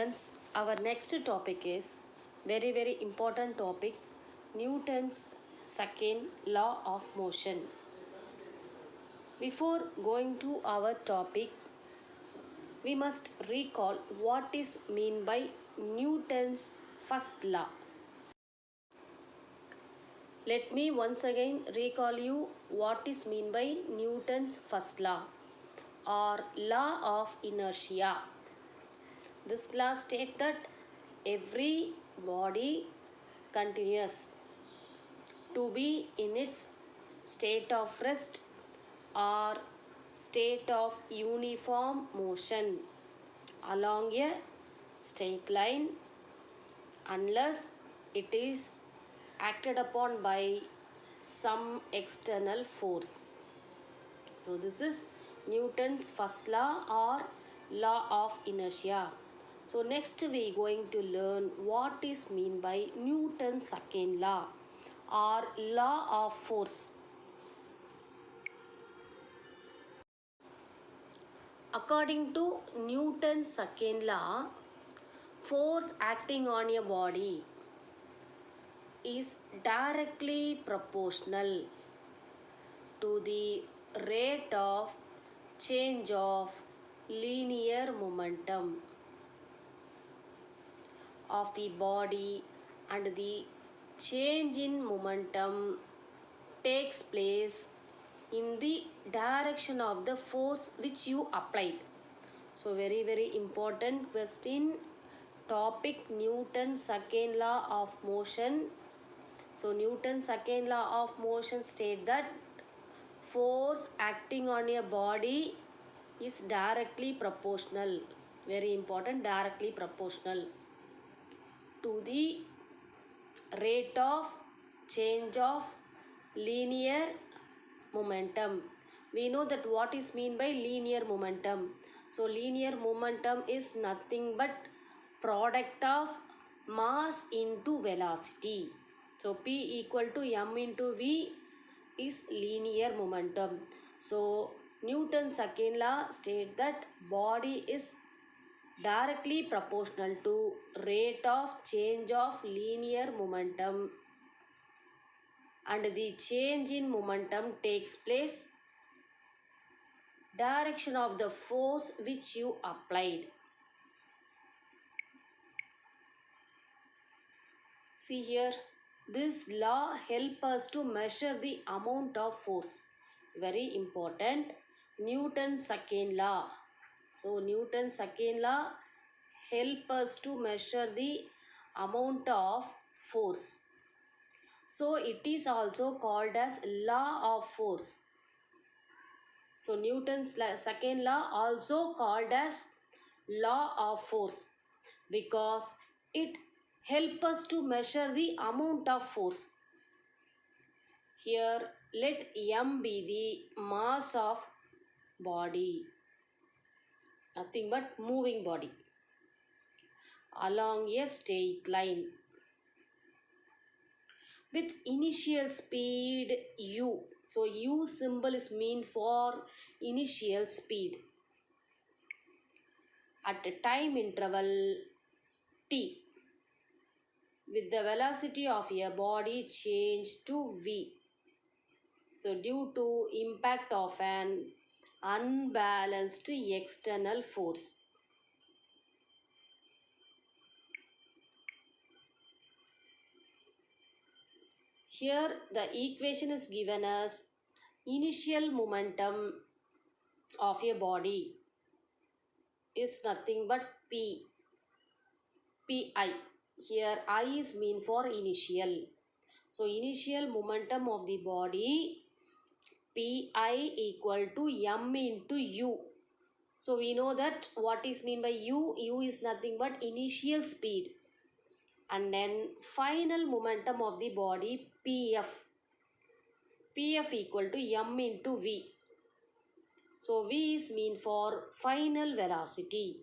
students, our next topic is very important topic, Newton's second law of motion. Before going to our topic, we must recall what is mean by Newton's first law. Let me once again recall you what is mean by Newton's first law or law of inertia. This law states that every body continues to be in its state of rest or state of uniform motion along a straight line unless it is acted upon by some external force. So this is Newton's first law or law of inertia. So next we going to learn what is mean by Newton's second law or law of force. According to Newton's second law, force acting on a body is directly proportional to the rate of change of linear momentum of the body, and the change in momentum takes place in the direction of the force which you applied. So very important question, topic Newton's second law of motion. So Newton's second law of motion state that force acting on a body is directly proportional, very important, directly proportional to the rate of change of linear momentum. We know that what is mean by linear momentum. So linear momentum is nothing but product of mass into velocity. So P equal to m into v is linear momentum. So Newton's second law states that body is directly proportional to rate of change of linear momentum, and the change in momentum takes place direction of the force which you applied. See here, this law help us to measure the amount of force. Very important, Newton's second law. So Newton's second law help us to measure the amount of force. So it is also called as law of force. So Newton's second law also called as law of force because it help us to measure the amount of force. Here let m be the mass of body, nothing but moving body along a straight line with initial speed u. So u symbol is mean for initial speed at a time interval t with the velocity of a body change to v. So due to impact of an unbalanced external force. Here the equation is given as initial momentum of a body is nothing but pi. Here I is mean for initial. So initial momentum of the body pi equal to m into u. So we know that what is mean by u. U is nothing but initial speed, and then final momentum of the body pf. Pf equal to m into v. So v is mean for final velocity,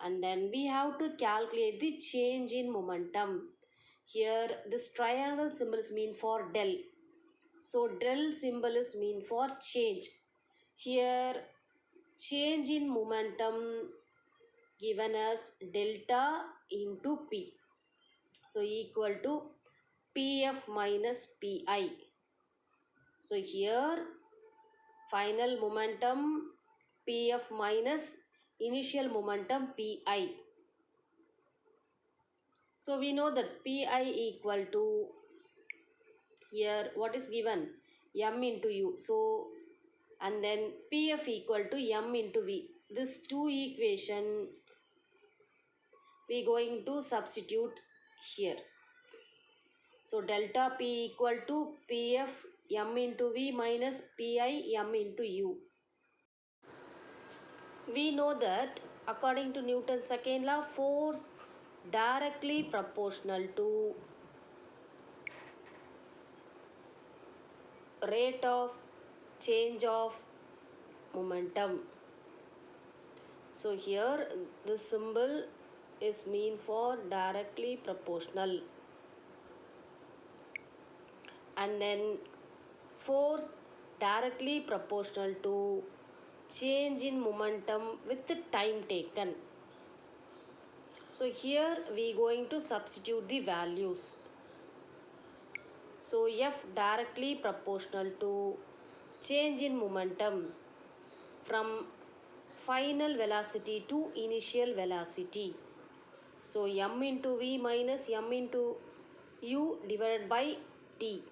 and then we have to calculate the change in momentum. Here this triangle symbol is mean for del. So del symbol is mean for change. Here change in momentum given as delta into P. So equal to PF minus PI. So here final momentum PF minus initial momentum PI. So we know that PI equal to, here what is given, M into U. So and then PF equal to M into V. This two equation we going to substitute here. So delta P equal to PF M into V minus PI M into U. We know that according to Newton's second law, force directly proportional to rate of change of momentum. So here the symbol is mean for directly proportional, and then force directly proportional to change in momentum with the time taken. So here we going to substitute the values. So F directly proportional to change in momentum from final velocity to initial velocity. So M into V minus M into U divided by T.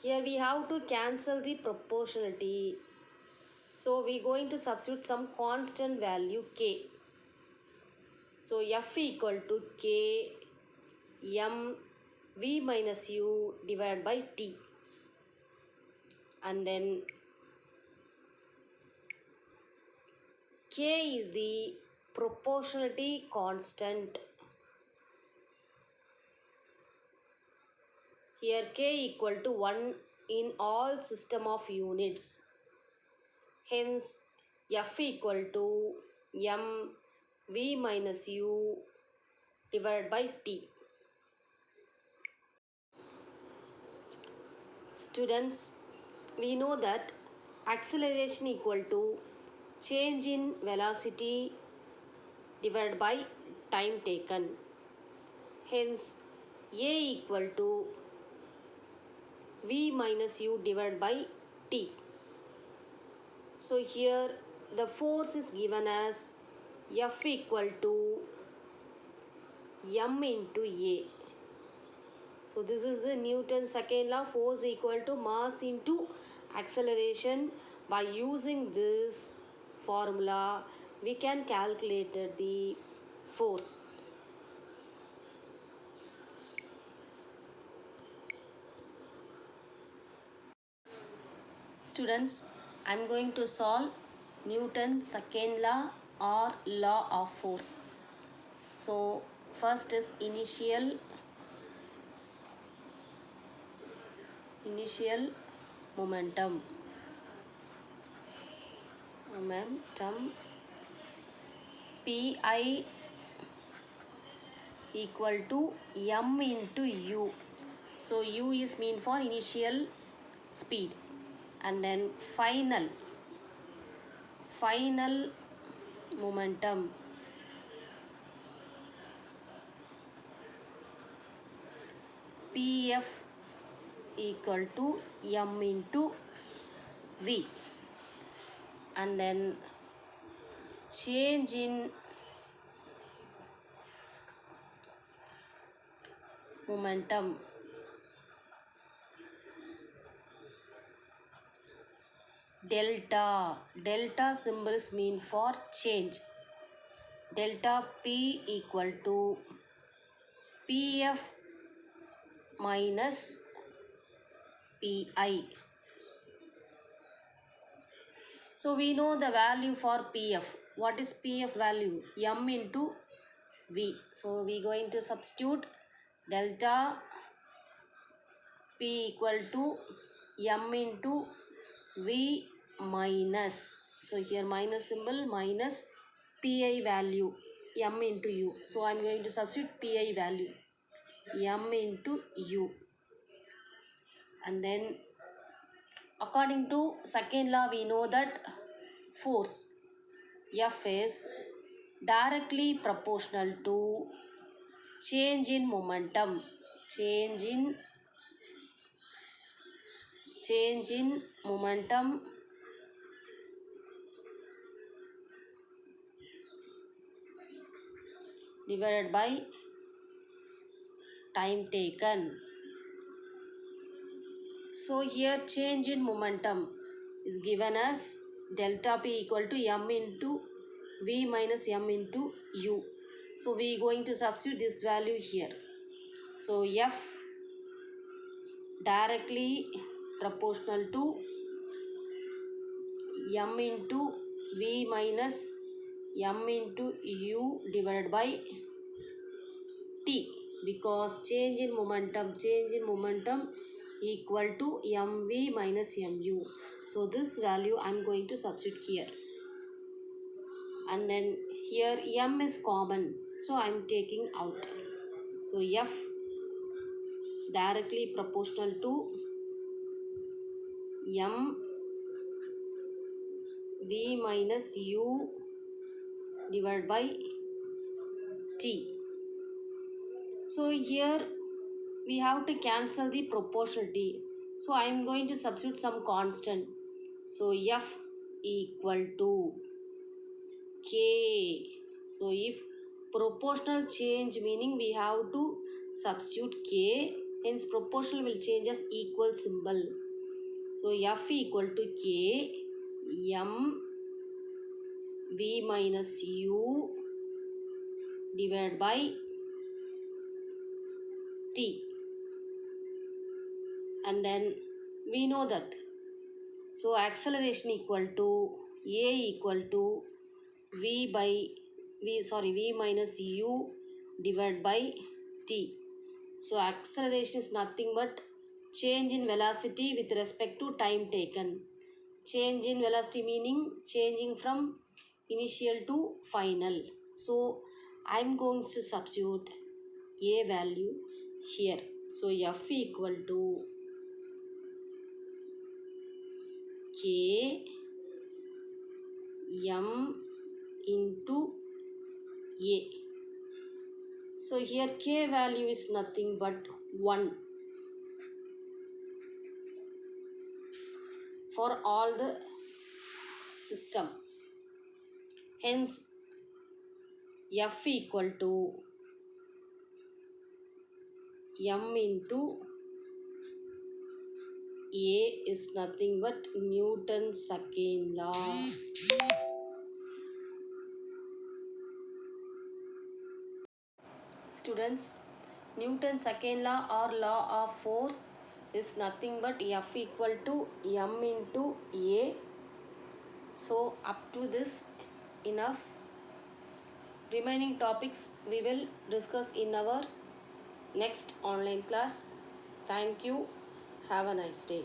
Here we have to cancel the proportionality. So we going to substitute some constant value K. So F equal to K M V minus U divided by T. And then K is the proportionality constant. Here K equal to 1 in all system of units. Hence F equal to M V minus U divided by T. Students, we know that acceleration equal to change in velocity divided by time taken. Hence A equal to V minus U divided by T. So here the force is given as F equal to M into A. So this is the Newton's second law, force equal to mass into acceleration. By using this formula, we can calculate the force. Students, I am going to solve Newton's second law or law of force. So first is initial momentum. Pi equal to M into U. So U is mean for initial speed, and then final momentum PF equal to M into V, and then change in momentum delta symbols mean for change. Delta P equal to PF minus PI. So we know the value for PF. What is PF value? M into V. So we going to substitute delta P equal to M into V minus. So here minus symbol minus PI value M into U. So I am going to substitute PI value M into U. And then according to second law, we know that force F is directly proportional to change in momentum. Change in momentum divided by time taken. So here change in momentum is given as delta p equal to m into v minus m into u. So we going to substitute this value here. So F directly proportional to m into v minus m into u divided by t, because change in momentum equal to mv minus mu. So this value I am going to substitute here, and then here m is common, so I am taking out. So F directly proportional to m v minus u divided by t. So here we have to cancel the proportionality, so I am going to substitute some constant. So F equal to k. So if proportional change, meaning we have to substitute k, hence proportional will change as equal symbol. So F equal to k m v minus u divided by t. And then we know that, so acceleration equal to a equal to v minus u divided by t. So acceleration is nothing but change in velocity with respect to time taken. Change in velocity meaning changing from initial to final. So I'm going to substitute a value here. So F equal to k m into a. So here k value is nothing but 1 for all the system. Hence F equal to m into a is nothing but Newton's second law. Students, Newton's second law or law of force is nothing but F equal to m into a. So up to this enough. Remaining topics we will discuss in our next online class. Thank you. Have a nice day.